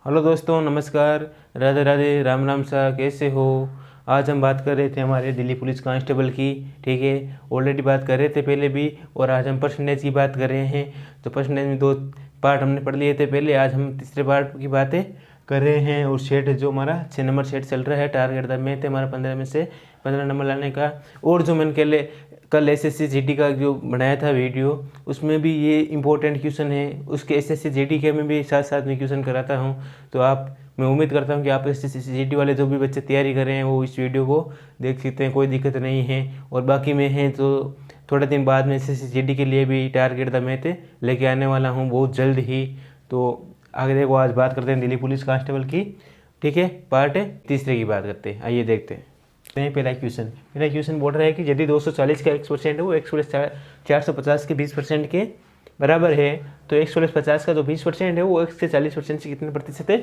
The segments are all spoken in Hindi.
हेलो दोस्तों, नमस्कार, राधे राधे, राम राम सा, कैसे हो। आज हम बात कर रहे थे हमारे दिल्ली पुलिस कांस्टेबल की। ठीक है, ऑलरेडी बात कर रहे थे पहले भी, और आज हम परसेंटेज की बात कर रहे हैं। तो परसेंटेज में 2 पार्ट हमने पढ़ लिए थे पहले, आज हम तीसरे पार्ट की बातें कर रहे हैं। और सेट जो हमारा 6 नंबर सेट चल रहा है, टारगेट द मैथ है हमारा 15 में से 15 नंबर लाने का। और जो मैंने कल एसएससी जीडी का जो बनाया था वीडियो, उसमें भी ये इंपॉर्टेंट क्वेश्चन है। उसके एसएससी जीडी के में भी साथ साथ में क्वेश्चन कराता हूँ। तो मैं उम्मीद करता हूँ कि आप एसएससी जीडी वाले जो भी बच्चे तैयारी कर रहे हैं वो इस वीडियो को देख सकते हैं, कोई दिक्कत नहीं है। और बाकी में है तो थोड़े दिन बाद में एसएससी जीडी के लिए भी टारगेट द मैथ लेके आने वाला हूँ बहुत जल्द ही। तो आगे देखो, आज बात करते हैं दिल्ली पुलिस कांस्टेबल की। ठीक है, पार्ट तीसरे की बात करते हैं। आइए देखते हैं। पहला क्वेश्चन बोल रहा है कि यदि 240 का x% है वो x प्लस 450 के 20% के बराबर है, तो x प्लस 50 का जो 20% है वो x के 40% से कितने प्रतिशत है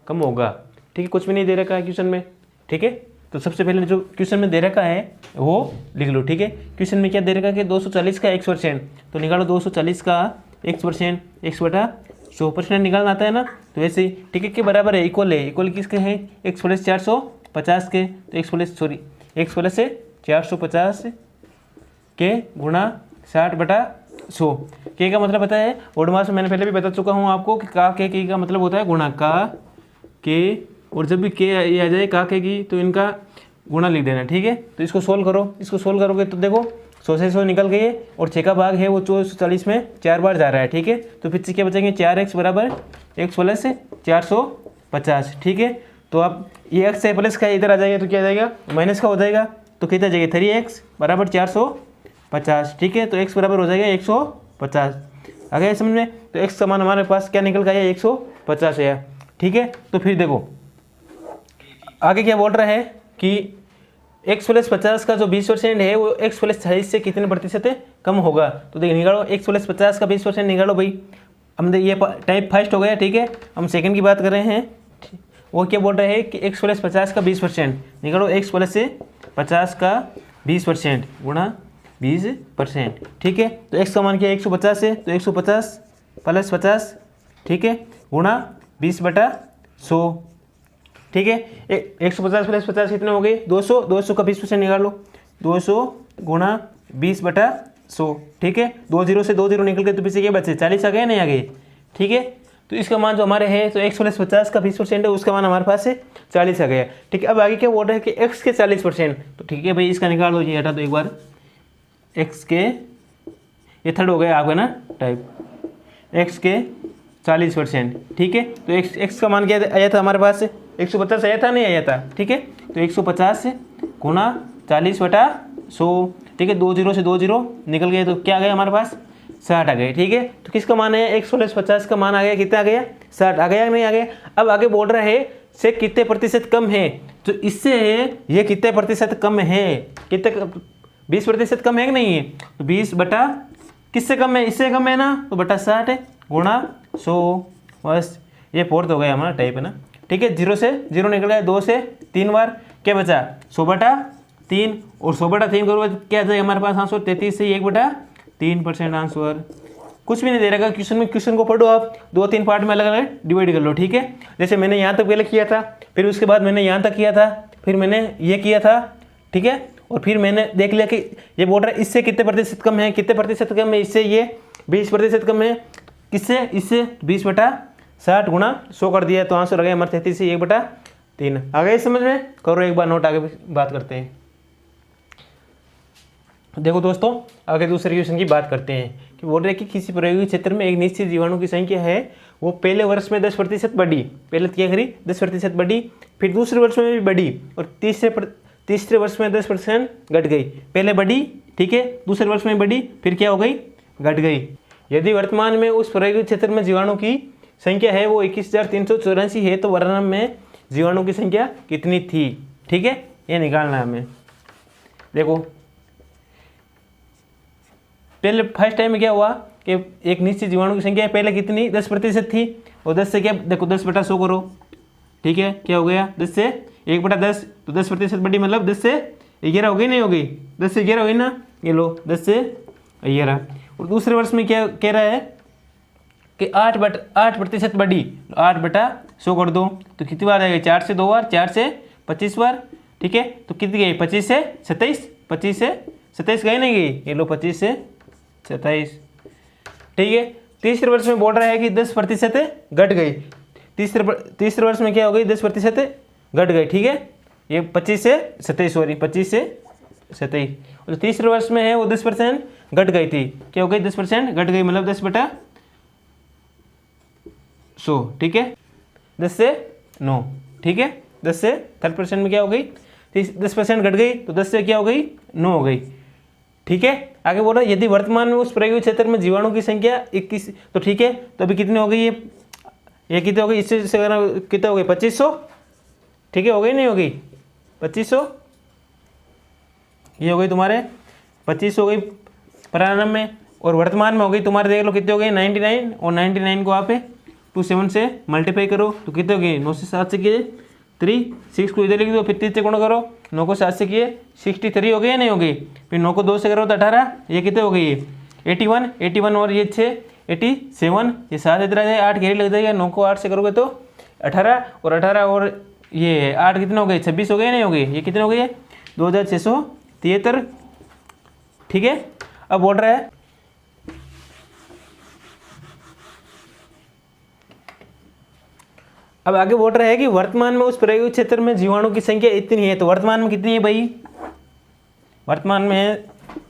कम होगा। ठीक है, कुछ भी नहीं दे रखा है क्वेश्चन में। ठीक है, तो सबसे पहले जो क्वेश्चन में दे रखा है वो लिख लो। ठीक है, क्वेश्चन में क्या दे रखा है कि 240 का x%, तो निकालो 240 का x%, x बटा 100% निकालना आता है ना। तो वैसे ही ठीक है, के बराबर है, इक्वल किसके हैं, x प्लस 450 के। तो x प्लस से 450 के गुणा 60 बटा 100। के का मतलब पता है, ओड मास में मैंने पहले भी बता चुका हूँ आपको कि का के का मतलब होता है गुणा का के। और जब भी के ये आ जाए का के की, तो इनका गुणा लिख देना। ठीक है, तो इसको सोल्व करो। इसको सोल्व करोगे तो देखो 100 से 100 निकल गए, और 6 का भाग है वो 440 में 4 बार जा रहा है। ठीक है, तो फिर से क्या बचेंगे, 4x बराबर x प्लस 450। ठीक है, तो अब ये x है प्लस का इधर आ जाएगा तो क्या आ जाएगा, माइनस का हो जाएगा। तो कितना जाएगा, 3x बराबर 450। ठीक है, तो x बराबर हो जाएगा 150। आ गया समझ में। तो x का मान हमारे पास क्या निकल गया, 150 है। ठीक है, तो फिर देखो आगे क्या बोल रहा है कि x प्लस 50 का जो 20% है वो x प्लस 40 से कितने प्रतिशत है कम होगा। तो देखिए निकालो, x प्लस 50 का 20% निकालो भाई। हम ये टाइप फर्स्ट हो गया। ठीक है, हम सेकंड की बात कर रहे हैं। वो क्या बोल रहे हैं कि x प्लस 50 का 20% निकालो, x प्लस से 50 का 20% गुणा 20%। ठीक है, तो x का मान क्या है, 150 है, तो 150 प्लस 50, ठीक है, गुणा 20 बटा 100। ठीक है, 150 प्लस 50 कितने हो गए, 200। 200 का 20% निकालो, 200 गुणा 20 बटा 100। ठीक है, 20 से 20 निकल गए तो पीछे क्या बचे, 40 आ गए, नहीं आ गए। ठीक है, तो इसका मान जो हमारे है, तो x प्लस 50 का 20% है, उसका मान हमारे पास है 40 आ गया। ठीक है, अब आगे क्या बोल रहा है कि x के 40%। तो ठीक है भाई, इसका निकाल दो, ये हटा दो एक बार। x के, ये थर्ड हो गया आपका ना टाइप, x के 40%। ठीक है, तो x का मान क्या आया था हमारे पास, 150 आया था, नहीं आया था। ठीक है, तो 150 गुणा 40 बटा 100। ठीक है, 20 से 20 निकल गए तो क्या आ गया हमारे पास, 60 आ गए। ठीक है, तो किसका मान है, 150 का मान आ गया, कितना आ गया, 60 आ गया, नहीं आ गया। अब आगे बोल रहा है से कितने प्रतिशत कम है, तो इससे ये कितने प्रतिशत कम है, कितने 20% कम है कि नहीं है। तो 20 बटा किससे कम है, इससे कम है ना, तो बटा 60 गुणा 100। बस ये फोर्थ हो गया हमारा टाइप है ना। ठीक है, 0 से 0 निकल गया, 2 से 3 बार, क्या बचा, 100 बटा 3। और 100 बटा 3 करोगे तो क्या जाएगा हमारे पास आंसर, 33 से 1 बटा 3% आंसर। कुछ भी नहीं दे रखा क्वेश्चन में, क्वेश्चन को पढ़ो आप, 2-3 पार्ट में अलग अलग डिवाइड कर लो। ठीक है, जैसे मैंने यहाँ तक पहले किया था, फिर उसके बाद मैंने यहाँ तक किया था, फिर मैंने ये किया था। ठीक है, और फिर मैंने देख लिया कि ये बोल रहा है इससे कितने प्रतिशत कम है, कितने प्रतिशत कम है, इससे ये 20% कम है, किससे, इससे 20 बटा 60 गुणा 100 कर दिया, तो आंसर आ गया हमारे 33 से 1 बटा 3। आ गए समझ में, करो एक बार नोट, आगे बात करते हैं। देखो दोस्तों, आगे दूसरे क्वेश्चन की बात करते हैं कि बोल रहे हैं कि किसी प्रायोगिक क्षेत्र में एक निश्चित जीवाणु की संख्या है वो पहले वर्ष में 10% बढ़ी, पहले क्या करी 10% बढ़ी, फिर दूसरे वर्ष में भी बढ़ी, और तीसरे वर्ष में 10% घट गई। पहले बढ़ी, ठीक है, दूसरे वर्ष में बढ़ी, फिर क्या हो गई, घट गई। यदि वर्तमान में उस प्रायोगिक क्षेत्र में जीवाणु की संख्या है वो 21,384 है, तो वर्तमान में जीवाणु की संख्या कितनी थी। ठीक है, ये निकालना है हमें। देखो पहले फर्स्ट टाइम में क्या हुआ कि एक निश्चित जीवाणु की संख्या पहले कितनी 10% थी, और 10 से क्या, देखो 10 बटा 100 करो। ठीक है, क्या हो गया, 10 से 1 बटा 10, तो 10% बढ़ी, मतलब 10 से 11 हो गई, नहीं हो गई, 10 से 11 हो गई ना, ये लो 10 से 11। और दूसरे वर्ष में क्या कह रहा है, कि 8% बड़ी, 8/100 कर दो तो कितनी बार आएगी, 4 से 2 बार, 4 से 25 बार, ठीक है। तो कितनी गई, 25 से 27, 25 से 27 गई नहीं गई, ये लो 25 से 27, ठीक है। तीसरे वर्ष में बोल रहा है कि 10% घट गई, तीसरे वर्ष में क्या हो गई, 10% घट गई, ठीक है। ये 25 से 27, सॉरी 25 से 27, और जो तीसरे वर्ष में है वो 10% घट गई थी, क्या हो गई, 10% घट गई, मतलब 10/100, ठीक है, 10 से 9, ठीक है। 10 से 3% में क्या हो गई, 10% घट गई तो 10 से क्या हो गई, 9 हो गई, ठीक है। आगे बोल रहा है यदि वर्तमान में उस प्रायोगिक क्षेत्र में जीवाणु की संख्या 21, तो ठीक है, तो अभी कितनी हो गई, ये कितनी हो गई, इससे कितने हो गई, 2500, ठीक है, हो गई नहीं हो गई, 2500, ये हो गई तुम्हारे 25 हो गई प्रारंभ में, और वर्तमान में हो गई तुम्हारे, देख लो कितने हो गए, 99, और 99 को आप 27 से मल्टीप्लाई करो तो कितने हो गए, 9 से 7 से किए 3, 6 को इधर लिख दो, फिर 3 से गुणा करो, 9 को 7 से किए 63 हो गई या नहीं हो गई, फिर 9 को 2 से करो तो 18, ये कितने हो गई, 81 और ये 6 87, ये 7 इधर आ जाए, 8 घेरी लग जाएगा, 9 को 8 से करोगे तो 18, और 18 और ये 8 कितने हो गए, 26 हो गए नहीं हो गई, ये कितने हो गई है, 2673, ठीक है। अब बोल रहा है अब आगे बोल रहा है कि वर्तमान में उस प्रायोगिक क्षेत्र में जीवाणु की संख्या इतनी है, तो वर्तमान में कितनी है भाई, वर्तमान में है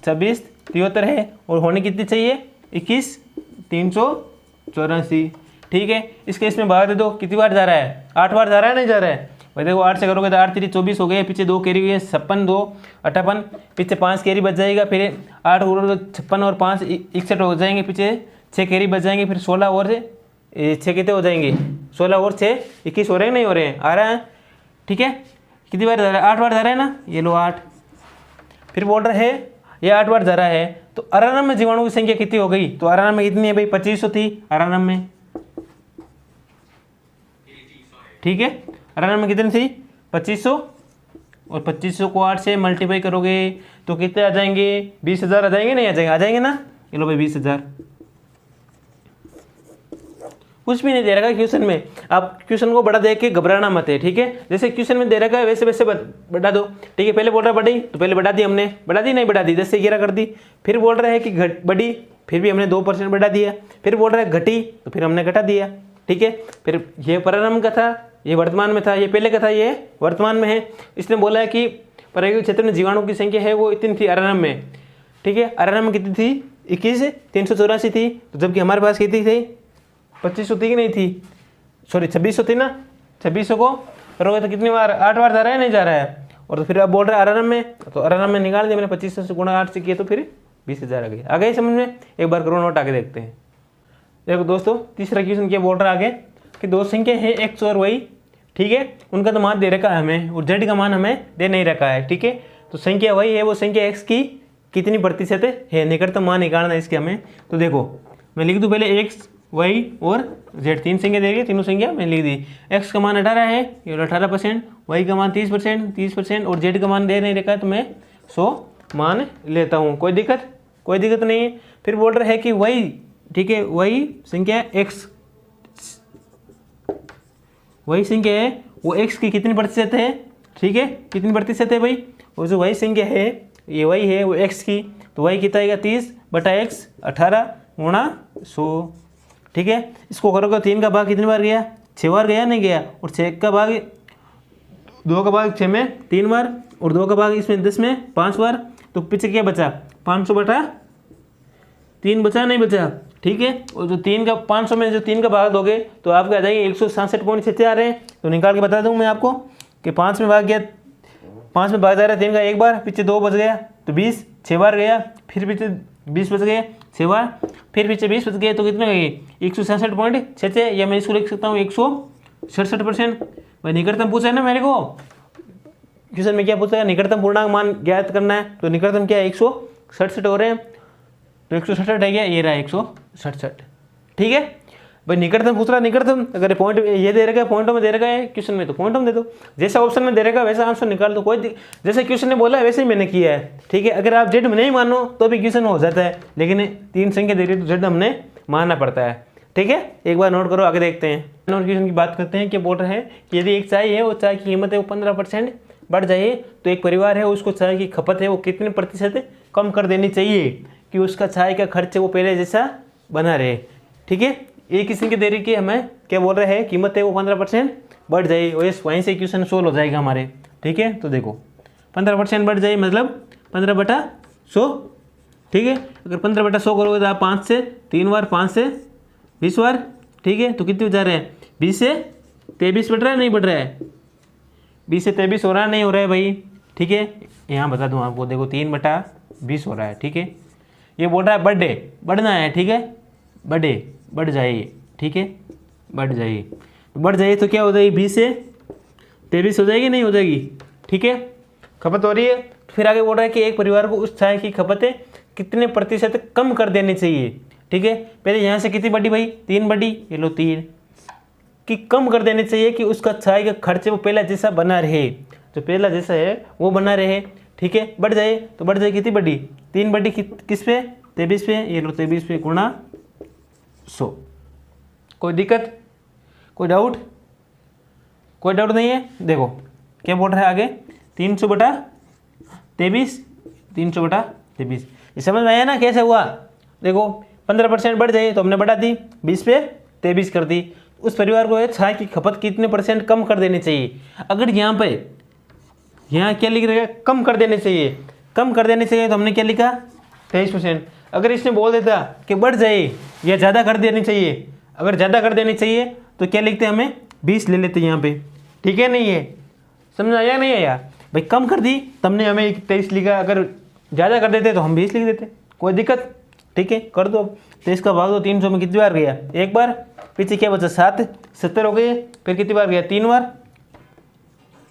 2673 है, और होने कितनी चाहिए, 21,384, ठीक है। इस केस में बाहर दे दो, कितनी बार जा रहा है, 8 बार जा रहा है, नहीं जा रहा है भाई, देखो 8 से करोगे तो 8 3 24 हो गए, पीछे 2 कैरी हुई है 56, 2 58, पीछे 5 कैरी बच जाएगा, फिर 8 और 56 और 5 61 हो जाएंगे, पीछे 6 कैरी बच जाएंगे, फिर 16 और 6 कितने हो जाएंगे, 16 और 6 21 हो रहे हैं, नहीं हो रहे हैं, आ रहा है, ठीक है। कितनी बार जा रहा है, 8 बार जा रहा है ना, ये लो 8, फिर बोल रहे हैं ये 8 बार जा रहा है, तो आरएनएम में जीवाणु की संख्या कितनी हो गई, तो आरएनएम में कितनी है भाई, 2500 थी आरएनएम में, ठीक है। आरएनएम में कितनी थी, 2500, और 2500 को 8 से मल्टीप्लाई करोगे तो कितने आ जाएंगे, 20,000 आ जाएंगे, नहीं आ जाएंगे, आ जाएंगे ना, ये लो भाई 20,000, कुछ भी नहीं दे रखा क्वेश्चन में, आप क्वेश्चन को बड़ा देख के घबराना मत है, ठीक है। जैसे क्वेश्चन में दे रखा है वैसे वैसे बढ़ा दो, ठीक है। पहले बोल रहा है बड़ी, तो पहले बढ़ा दी हमने, बढ़ा दी नहीं बढ़ा दी, 10 से 11 कर दी, फिर बोल रहा है कि बड़ी, फिर भी हमने 2% बढ़ा दिया, फिर बोल रहा है घटी, तो फिर हमने घटा दिया, ठीक है। फिर ये प्रारंभ का था, ये वर्तमान में था, ये पहले का था, ये वर्तमान में है। इसने बोला है कि प्रायोगिक क्षेत्र में जीवाणु की संख्या है वो इतनी थी आरएनएम में, ठीक है। आरएनएम में कितनी थी, 21,384 थी, तो जबकि हमारे पास कितनी थी, 2500 थी कि नहीं थी, सॉरी 2600 थी ना, 2600 को करोगे तो कितनी बार, 8 बार जा रहा है, नहीं जा रहा है, और तो फिर आप बोल रहे हैं आरएनएम में, तो आरएनएम में निकाल दिया मैंने, 2500 से गुणा 8 से किए तो फिर 20,000 आ गई समझ में। एक बार करो नोट, आगे देखते हैं। देखो दोस्तों, तीसरा क्वेश्चन क्या बोल रहा है आगे, कि दो संख्या है एक्स और वाई, ठीक है, उनका तो मान दे रखा है हमें, और जेड का मान हमें दे नहीं रखा है, ठीक है। तो संख्या वाई है वो संख्या एक्स की कितनी प्रतिशत है, निकटतम मान निकालना है इसके हमें। तो देखो मैं लिख दूँ पहले एक्स वाई और जेड, 3 संख्या दे रही है, तीनों संख्या मैंने लिख दी। एक्स का मान 18 है, ये 18%, वाई का मान 30%, और जेड का मान दे नहीं रखा है, तो मैं 100 मान लेता हूँ, कोई दिक्कत नहीं है। फिर बोल रहा है कि वाई, ठीक है, वाई संख्या एक्स, वही संख्या है वो x की कितनी प्रतिशत है, ठीक है, कितनी प्रतिशत है भाई, वो जो वही संख्या है ये वही है वो x की, तो वही कितना आएगा 30/x 18 गुणा 100, ठीक है। इसको करोगे 3 का भाग कितनी बार गया, 6 बार गया, नहीं गया, और 6 का भाग 2 का भाग 6 में 3 बार, और 2 का भाग इसमें 10 में 5 बार, तो पीछे क्या बचा, 500/3 बचा, नहीं बचा, ठीक है। और जो 3 का 500 में जो 3 का भाग दोगे तो आपके आ जाएंगे 167.6 आ रहे हैं, तो निकाल के बता दूं मैं आपको कि 5 में भाग गया, 5 में भाग जा रहा है 3 का 1 बार, पीछे 2 बच गया तो 20, 6 बार गया, फिर पीछे 20 बच गए 6 बार, फिर पीछे 20 बच गए, तो कितने गए 167.6, या मैं इसको लिख सकता हूँ 167%। भाई निकटतम पूछा है ना मेरे को, क्वेश्चन में क्या पूछा है, निकटतम पूर्णांक मान ज्ञात करना है, तो निकटतम क्या है 167 हो रहे हैं, तो 167 है, गया ये रहा 167, ठीक है। भाई निकटतम पूछ रहा, निकटतम अगर पॉइंट ये दे रखा है, पॉइंटों में दे रखा है क्वेश्चन में, तो पॉइंटों में दे दो, जैसा ऑप्शन में दे रखा है वैसा आंसर निकाल दो, कोई जैसे क्वेश्चन ने बोला है वैसे ही मैंने किया है, ठीक है। अगर आप जेड में नहीं मानो तो भी क्वेश्चन हो जाता है, लेकिन 3 संख्या दे रही है तो जेड हमने मानना पड़ता है, ठीक है, एक बार नोट करो, आगे देखते हैं। नंबर क्वेश्चन की बात करते हैं। क्या बोल रहे हैं कि यदि एक चाय है, वो चाय की कीमत है वो 15% बढ़ जाए तो एक परिवार है उसको चाय की खपत है वो कितने प्रतिशत कम कर देनी चाहिए कि उसका चाय का खर्च है वो पहले जैसा बना रहे। ठीक है, एक किस्म की देरी की हमें क्या बोल रहे हैं, कीमत है वो 15% बढ़ जाए, वहीं से क्वेश्चन सोल्व हो जाएगा हमारे। ठीक है, तो देखो 15% बढ़ जाए मतलब 15/100। ठीक है, अगर 15/100 करोगे तो आप 5 से 3 बार, 5 से 20 बार। ठीक है, तो कितने जा रहे हैं, 20 से 23 बढ़ रहा है, नहीं बढ़ रहा है, 20 से 23 हो रहा है, नहीं हो रहा है भाई। ठीक है, यहाँ बता दूँ आपको, देखो 3/20 हो रहा है। ठीक है, ये बोल रहा है बर्थडे बढ़ना है। ठीक है, बर्थडे बढ़ जाइए। ठीक है, बढ़ जाइए, तो बढ़ जाइए तो क्या हो जाएगी, 20 से 23 हो जाएगी, नहीं हो जाएगी। ठीक है, खपत हो रही है। फिर आगे बोल रहा है कि एक परिवार को उस चाय की खपतें कितने प्रतिशत कम कर देनी चाहिए। ठीक है, पहले यहाँ से कितनी बढ़ी भाई, 3 बढ़ी, ये लो 3 कि कम कर देनी चाहिए कि उसका चाय का खर्च वो पहला जैसा बना रहे, जो पहला जैसा है वो बना रहे। ठीक है, बढ़ जाए तो बढ़ जाए, कितनी बढ़ी, 3 बढ़ी, किस पे, 23 पे, ये लो 23 पे गुणा 100। कोई दिक्कत, कोई डाउट, कोई डाउट नहीं है। देखो क्या बोल रहा है आगे, 300/23, 300/23, ये समझ में आया ना कैसे हुआ। देखो 15% बढ़ जाए तो हमने बढ़ा दी, 20 पे 23 कर दी। उस परिवार को चाय की खपत कितने % कम कर देनी चाहिए। अगर यहाँ क्या लिख रहा है, कम कर देनी चाहिए, कम कर देनी चाहिए, तो हमने क्या लिखा, 23%। अगर इसने बोल देता कि बढ़ जाए या ज़्यादा कर देनी चाहिए, अगर ज़्यादा कर देनी चाहिए तो क्या लिखते, हमें 20 ले लेते यहाँ पे। ठीक है, नहीं है, समझ आया नहीं आया भाई, कम कर दी तमने हमें 23 लिखा, अगर ज़्यादा कर देते तो हम 20 लिख देते, कोई दिक्कत। ठीक है, कर दो। तो इसका भाग दो 300 में, कितनी बार गया, एक बार, पीछे क्या बचा 7, 70 हो गए, फिर कितनी बार गया, 3 बार,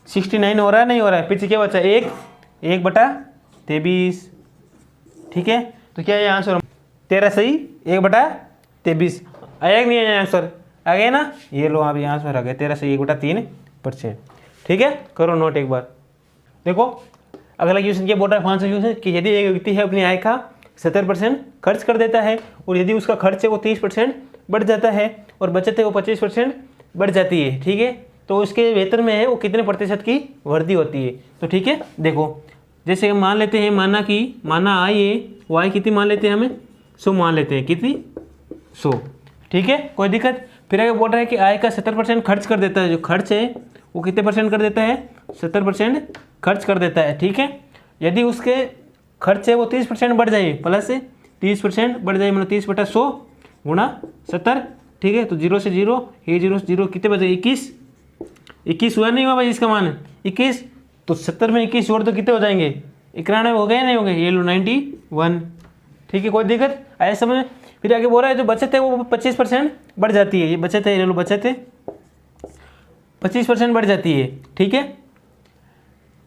69 हो रहा है, नहीं हो रहा है, पीछे क्या बचा, 1/23। ठीक है, तो क्या है आंसर, 13 सही 1/23 आया कि नहीं आया आंसर, आ गया ना, ये लो आप यहाँ आंसर आ गया, 13 सही 1/3%। ठीक है, करो नोट एक बार। देखो अगला क्वेश्चन क्या बोल रहा है, 5वां क्वेश्चन, कि यदि एक व्यक्ति है अपनी आय का 70% खर्च कर देता है और यदि उसका खर्च है वो 30% बढ़ जाता है और बचत है वो 25% बढ़ जाती है। ठीक है, तो उसके वेतन में है वो कितने प्रतिशत की वृद्धि होती है। तो ठीक है, देखो जैसे हम मान लेते हैं, माना आय है, वो आय कितनी मान लेते हैं, हमें 100 मान लेते हैं, कितनी 100। ठीक है, कोई दिक्कत। फिर आगे बोल रहा है कि आय का 70% खर्च कर देता है, जो खर्च है वो कितने % कर देता है, 70% खर्च कर देता है। ठीक है, यदि उसके खर्च है वो 30% बढ़ जाए, प्लस 30% बढ़ जाए, मतलब 30/100 गुणा 70। ठीक है, तो 0 से 0, ये 0 से 0 कितने बचे, 21 हुआ, नहीं हुआ भाई इसका मान 21, तो 70 में 21 जोड़ तो कितने हो जाएंगे, 91 हो गए, नहीं हो गए, ये लो 91। ठीक है, कोई दिक्कत आया समझ में। फिर आगे बोल रहा है जो बचत है वो 25% बढ़ जाती है, ये बचत है, ये लो बचत है 25% बढ़ जाती है। ठीक है,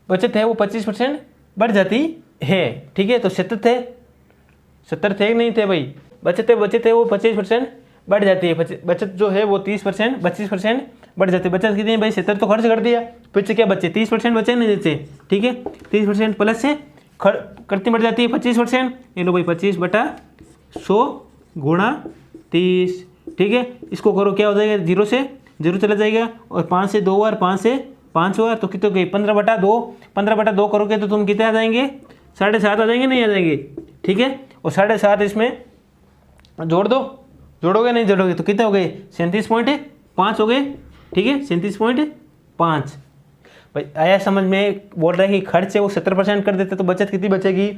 बचत है वो 25% बढ़ जाती है। ठीक है, तो 70 थे नहीं थे भाई, बचत है वो 25% बढ़ जाती है। बचत जो है वो 30%, 25% बढ़ जाती है। बचत कितनी है भाई, 70 तो खर्च कर दिया, पीछे क्या बचे, 30% बचे नहीं बचे। ठीक है, 30% प्लस से कितनी बढ़ जाती है, 25%, ये लो भाई 25/100 गुणा 30। ठीक है, इसको करो, क्या हो जाएगा, 0 से 0 चला जाएगा और 5 से 2 बार, 5 से 5 बार, तो कितने गई, 15/2। 15/2 करोगे तो तुम कितने आ जाएंगे, 7.5 आ जाएंगे, नहीं आ जाएंगे। ठीक है, और 7.5 इसमें जोड़ दो, जोड़ोगे नहीं जोड़ोगे तो कितने हो गए, 37.5 हो गए। ठीक है, 37.5 भाई आया समझ में। बोल रहा है कि खर्च है वो 70% कर देते तो बचत कितनी बचेगी,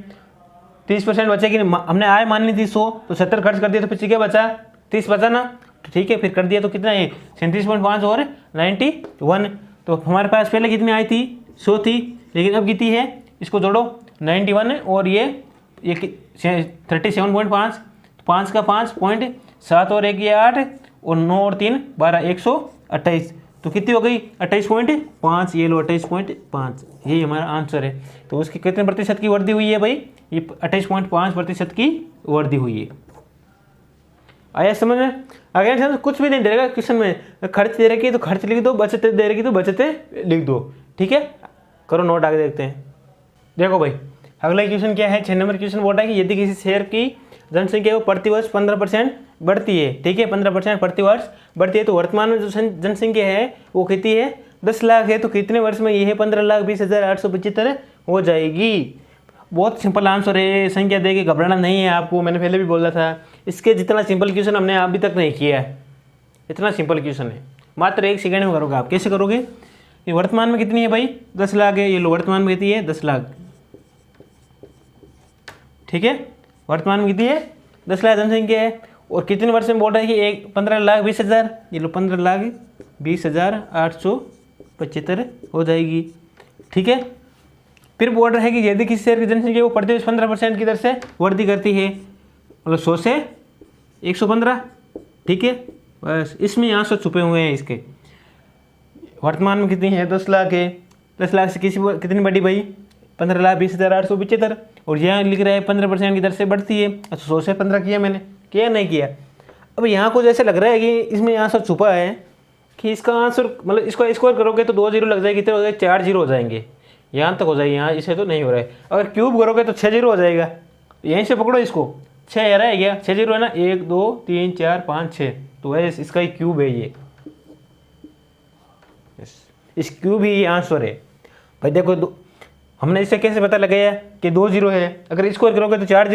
30% बचेगी। हमने आय माननी थी 100, तो 70 खर्च कर दिया तो पीछे क्या बचा, 30 बचा ना। तो ठीक है, फिर कर दिया तो कितना है, 37.5 और 91। तो हमारे पास पहले कितनी आई थी, 100 थी, लेकिन अब कितनी है, इसको जोड़ो 91 और ये 37.5, 5 का 5.7 और 1 ये 8 और 9 और 3 12, 128, तो कितनी हो गई 28.5, ये लो 28.5, यही हमारा आंसर है। तो उसकी कितने प्रतिशत की वृद्धि हुई है भाई, ये 28.5% की वृद्धि हुई है। आया समझ में। अगर कुछ भी नहीं दे रहा क्वेश्चन में, खर्च दे रखी है तो खर्च लिख दो, बचत दे रखी तो बचत लिख दो। ठीक है, करो नोट, आगे देखते हैं। देखो भाई अगला क्वेश्चन क्या है, 6 नंबर क्वेश्चन बोल रहा है कि यदि किसी शहर की जनसंख्या को प्रतिवर्ष 15% बढ़ती है, ठीक है, 15% प्रति वर्ष बढ़ती है। तो वर्तमान में जो जनसंख्या है वो कितनी है, 10 लाख है। तो कितने वर्ष में ये है, 15,20,875 हो जाएगी। बहुत सिंपल आंसर है, संख्या दे के घबराना नहीं है आपको, मैंने पहले भी बोला था। इसके जितना सिंपल क्वेश्चन हमने अभी तक नहीं किया है, इतना सिंपल क्वेश्चन है, मात्र 1 सेकंड में करोगे आप। कैसे करोगे, ये वर्तमान में कितनी है भाई, 10 लाख है। ये लो, वर्तमान में कितनी है, 10 लाख, ठीक है, वर्तमान में कितनी है, 10 लाख जनसंख्या है। और कितने वर्ष में बोल रहा है कि 15,20,000, ये लो 15,20,875 हो जाएगी, ठीक है। फिर बोल रहा है कि यदि किसी शहर की जनसंख्या वो प्रति वर्ष 15% की दर से वृद्धि करती है, मतलब 100 से 115, ठीक है। बस इसमें आंसर छुपे हुए हैं इसके। वर्तमान में कितनी है, 10 लाख है। 10 लाख से कितनी बढ़ी भाई, 15,20,875। और यहाँ लिख रहा है 15% की दर से बढ़ती है। अच्छा 100 से 15 किया मैंने, किया नहीं किया। अब यहाँ को जैसे लग रहा है कि इसमें आंसर छुपा है कि इसका आंसर, मतलब इसको स्क्वायर करोगे तो 2 जीरो लग जाएगी, कितने हो जाएंगे, 4 जीरो हो जाएंगे, यहाँ तक हो जाएगी। यहाँ इसे तो नहीं हो रहा है। अगर क्यूब करोगे तो 6 जीरो हो जाएगा। यहीं से पकड़ो इसको, 6 आ रहा है क्या, 6 जीरो है ना, 1 2 3 4 5 6, तो है इसका ही क्यूब है ये, इस क्यूब ही ये आंसर है भाई। देखो हमने इससे कैसे पता लगाया कि 2 जीरो है, अगर स्क्वायर करोगे तो 4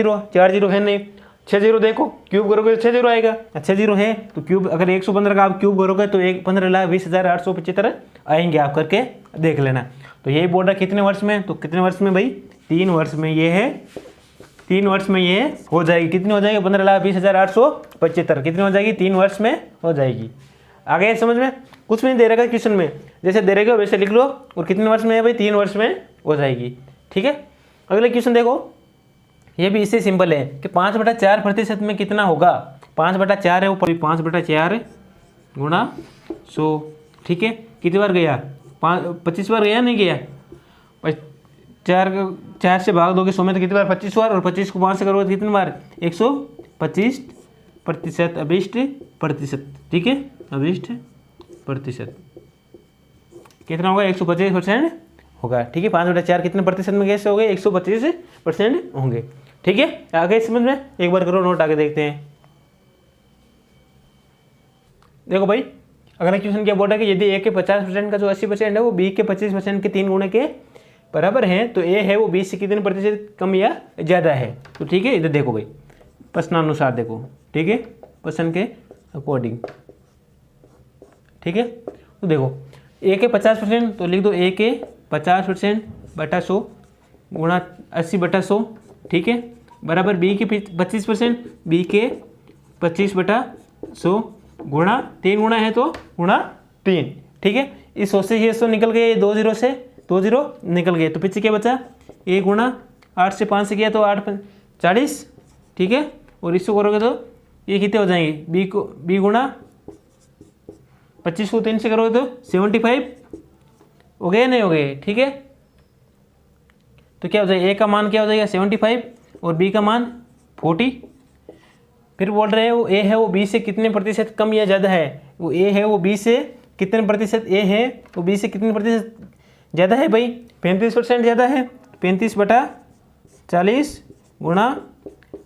जीरो है नहीं, 6 जीरो देखो, क्यूब करोगे तो 6 जीरो आएगा। 6 जीरो है तो क्यूब, अगर 115 का आप क्यूब करोगे तो 15,20,875 आएंगे, आप करके देख लेना। तो यही बोल रहा है कितने वर्ष में, तो कितने वर्ष में भाई, 3 वर्ष में ये है, 3 वर्ष में ये हो जाएगी। कितनी हो जाएगी, 15,20,875 कितनी हो जाएगी, 3 वर्ष में हो जाएगी। आ गया समझ में, कुछ भी नहीं दे रहेगा क्वेश्चन में, जैसे दे रहेगा वैसे लिख लो। और कितने वर्ष में है भाई, 3 वर्ष में हो जाएगी, ठीक है। अगले क्वेश्चन देखो, ये भी इससे सिंपल है कि 5/4% में कितना होगा। 5/4 है वो, 5/4 गुणा 100, ठीक है। कितनी बार गया, 25 बार गया, नहीं गया, 4 से भाग दोगे 100 में तो कितनी बार, 25 बार। और 25 को 5 से करोगे कितनी बार, 125% अभिष्ट प्रतिशत, ठीक है, अभिष्ट प्रतिशत कितना होगा, 125% होगा, ठीक है। 5/4 कितने प्रतिशत में कैसे हो गए, 125% होंगे, ठीक है। आगे समझ में, एक बार करो नोट, आगे देखते हैं। देखो भाई, अगला क्वेश्चन क्या बोल रहा है कि यदि ए के 50% का जो 80% है वो बी के 25% के 3 गुणे के बराबर है, तो ए है वो बी से कितने प्रतिशत कम या ज़्यादा है। तो ठीक है, इधर देखो भाई, प्रश्नानुसार देखो, ठीक है, प्रश्न के अकॉर्डिंग, ठीक है। तो देखो ए के 50%, तो लिख दो ए के 50% बटा 100 गुणा 80/100, ठीक है, बराबर बी के 25%, बी के 25/100 गुणा 3 गुणा है तो गुणा 3, ठीक है। इस 100 से ये 100 निकल गए, 2 जीरो से 2 जीरो निकल गए, तो पीछे क्या बचा, ए गुणा 8 से 5 से किया तो 8 40, ठीक है। और इसको करोगे तो ये कितने हो जाएंगे, बी गुणा 25 को 3 से करोगे तो 75 हो गए, नहीं हो गए, ठीक है। तो क्या हो जाएगा, ए का मान क्या हो जाएगा 75 और बी का मान 40। फिर बोल रहे हैं वो ए है वो बी से कितने प्रतिशत कम या ज़्यादा है, वो ए है वो बी से कितने प्रतिशत, ए है वो बी से कितने प्रतिशत ज़्यादा है भाई, 35% ज़्यादा है। 35/40 गुणा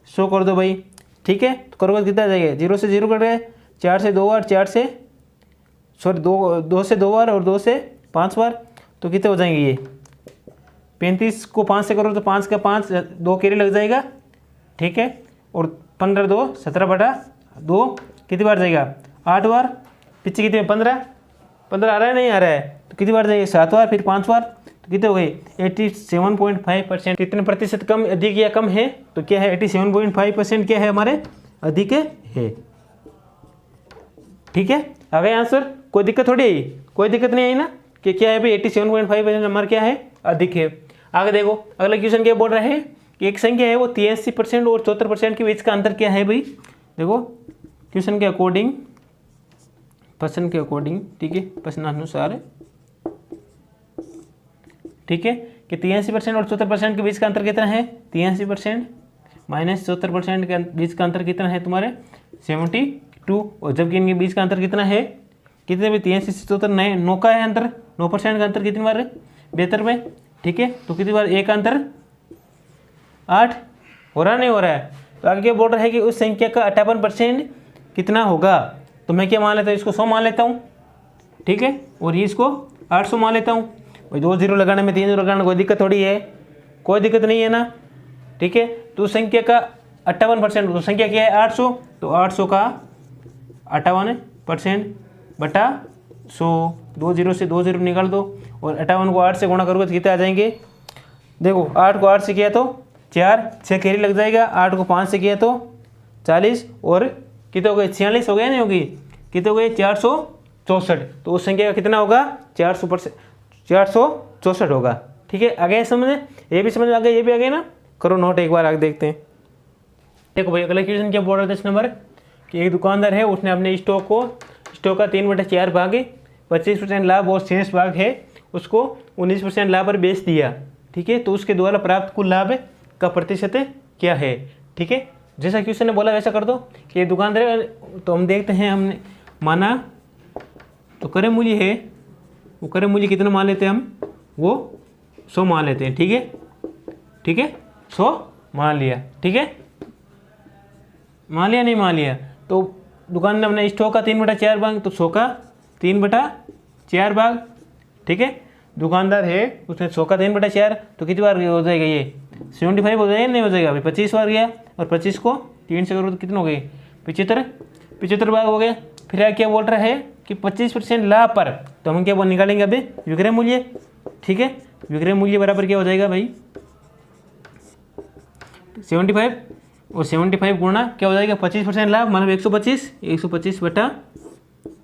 100 कर दो भाई, ठीक है। तो करोगे कितना जाएगा, 0 से 0 कट गए, 4 से 2 बार, 2 से 2 बार और 2 से 5 बार, तो कितने हो जाएंगे ये, 35 को 5 से करो तो 5 का 5, 2 कैरी लग जाएगा, ठीक है। और 15 2 17/2 कितनी बार जाएगा, 8 बार। पीछे कितने, 15 आ रहा है, नहीं आ रहा है, तो कितनी बार जाएगा, 7 बार, फिर 5 बार, तो कितने हो गए 87.5%। कितने प्रतिशत कम, अधिक या कम है, तो क्या है 87.5% क्या है हमारे, अधिक है, ठीक है। आ गया आंसर, कोई दिक्कत थोड़ी आई, कोई दिक्कत नहीं आई ना, कि क्या है भाई 87.5% नंबर क्या है, अधिक है। आगे देखो अगला क्वेश्चन क्या बोल रहा है कि एक संख्या है वो 83% और 74% के बीच का अंतर क्या है भाई। देखो क्वेश्चन के अकॉर्डिंग, प्रश्न के अकॉर्डिंग, ठीक है, प्रश्नानुसार, ठीक है, कि 83% और 74% के बीच का अंतर कितना है, 83% माइनस 74% के बीच का अंतर कितना है तुम्हारे 72। और जबकि इनके बीच का अंतर कितना है, कितने भी 83 से 74 9 का है अंतर, 9% का अंतर कितनी बार 72 में, ठीक है। तो कितनी बार, एक का अंतर 8 हो रहा नहीं हो रहा है। तो आगे क्या बोल रहा है कि उस संख्या का 58% कितना होगा, तो मैं क्या मान लेता हूँ, इसको 100 मान लेता हूँ, ठीक है, और ये इसको 800 मान लेता हूँ। भाई 2 0 लगाने में 3 0 लगाने में कोई दिक्कत थोड़ी है, कोई दिक्कत नहीं है ना, ठीक है। तो संख्या का 58%, तो संख्या क्या है 800, तो 800 का 58% बटा 100, 2 0 से 2 0 निकाल दो, और 58 को 8 से गुणा करोगे तो कितने आ जाएंगे, देखो 8 को 8 से किया तो 4, 6 कैरी लग जाएगा, 8 को 5 से किया तो 40, और कितने हो गए 46 हो गया, नहीं होगी, कितने हो गए 464, तो उस संख्या का कितना होगा 464 होगा, ठीक है। आगे समझ, ये भी समझ आ गया, ये भी आ गया ना, करो नोट एक बार आगे देखते हैं। देखो भाई अगला क्वेश्चन क्या बोल रहा है 10 नंबर, कि एक दुकानदार है, उसने अपने स्टॉक का 3/4 भाग 25% लाभ और शेष भाग है उसको 19% लाभ पर बेच दिया, ठीक है। तो उसके द्वारा प्राप्त कुल लाभ का प्रतिशत क्या है, ठीक है। जैसा क्वेश्चन ने बोला वैसा कर दो कि दुकानदार, तो हम देखते हैं, हमने माना तो क्रय मूल्य है, वो क्रय मूल्य कितना मान लेते हैं हम, वो 100 मान लेते हैं, ठीक है, ठीक है, 100 मान लिया, ठीक है, मान लिया नहीं मान लिया। तो दुकान ने अपने स्टॉक का 3/4 भाग, तो 100 का 3/4 भाग, ठीक है। दुकानदार है उसने 100 का 3/4, तो कितनी बार हो जाएगा ये 75 हो जाएगा, नहीं हो जाएगा अभी 25 बार गया, और 25 को 3 से करो तो कितने हो गए 75 बार हो गए। फिर क्या बोल रहा है कि 25% लाभ पर, तो हम क्या निकालेंगे अभी विक्रय मूल्य, ठीक है। विक्रय मूल्य बराबर क्या हो जाएगा भाई 75, और 75 गुणा क्या हो जाएगा 25% लाभ, मतलब 125 बटा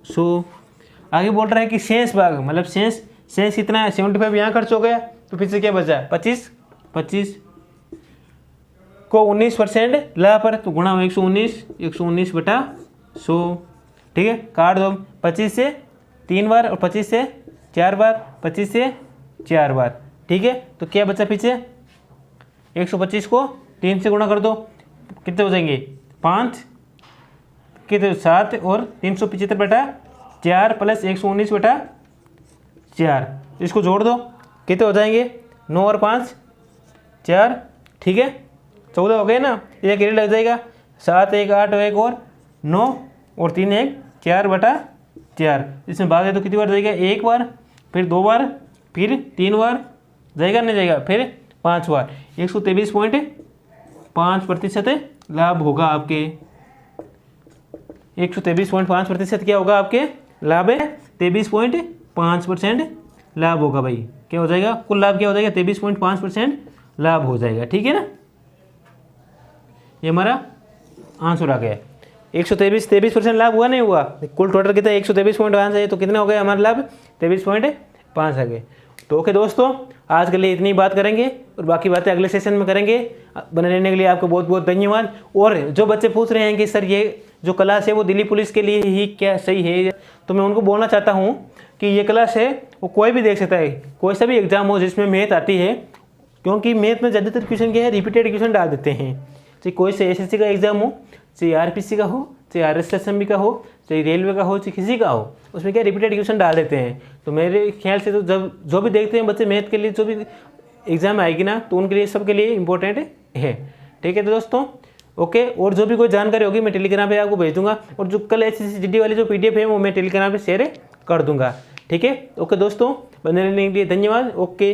100। आगे बोल रहा है कि शेष भाग, मतलब शेष कितना है 75 यहाँ खर्च हो गया, तो फिर से क्या बचा 25 को 19% लाभ पर, तो गुणा 119 बटा 100, ठीक है। काट दो 25 से 3 बार और 25 से 4 बार, 25 से 4 बार, ठीक है। तो क्या बचा पीछे 125 को 3 से गुणा कर दो, कितने हो जाएंगे 5, कितने 7, और 375 बटा 4 प्लस 119 बटा 4, इसको जोड़ दो कितने हो जाएंगे 9 और 5 4, ठीक है 14 हो गए ना। ये कैरी लग जाएगा 7 1 8 1 और 9 और 3 1 4 बटा 4, इसमें भाग है तो कितनी बार जाएगा 1 बार, फिर 2 बार, फिर 3 बार, जाएगा नहीं जाएगा, फिर 5 बार, 123.5% लाभ होगा आपके, 123.5% क्या होगा आपके लाभ है, 23.5% लाभ होगा भाई, क्या हो जाएगा कुल लाभ क्या हो जाएगा 23.5% लाभ हो जाएगा, ठीक है ना। ये हमारा आंसर आ गया 123% लाभ हुआ नहीं हुआ, कुल टोटल कितना 123.5 है, तो कितना हो गया हमारा लाभ 23.5 आ गए। तो ओके दोस्तों, आज के लिए इतनी बात करेंगे और बाकी बातें अगले सेशन में करेंगे। बने रहने के लिए आपको बहुत बहुत धन्यवाद। और जो बच्चे पूछ रहे हैं कि सर ये जो क्लास है वो दिल्ली पुलिस के लिए ही क्या सही है, तो मैं उनको बोलना चाहता हूँ कि ये क्लास है वो कोई भी देख सकता है, कोई सा भी एग्जाम हो जिसमें मैथ आती है, क्योंकि मैथ में ज़्यादातर क्वेश्चन क्या है रिपीटेड क्वेश्चन डाल देते हैं, चाहे कोई से SSC का एग्जाम हो, चाहे RPC का हो, चाहे RSSMB का हो, चाहे रेलवे का हो, चाहे किसी का हो, उसमें क्या रिपीटेड क्वेश्चन डाल देते हैं। तो मेरे ख्याल से तो जब जो भी देखते हैं बच्चे मैथ के लिए जो भी एग्जाम आएगी ना, तो उनके लिए सबके लिए इंपॉर्टेंट है, ठीक है। तो दोस्तों ओके, और जो भी कोई जानकारी होगी मैं टेलीग्राम पे आपको भेज दूंगा, और जो कल SSC GD वाली जो PDF है वो मैं टेलीग्राम पे शेयर कर दूंगा, ठीक है। ओके दोस्तों, बने रहने के लिए धन्यवाद। ओके।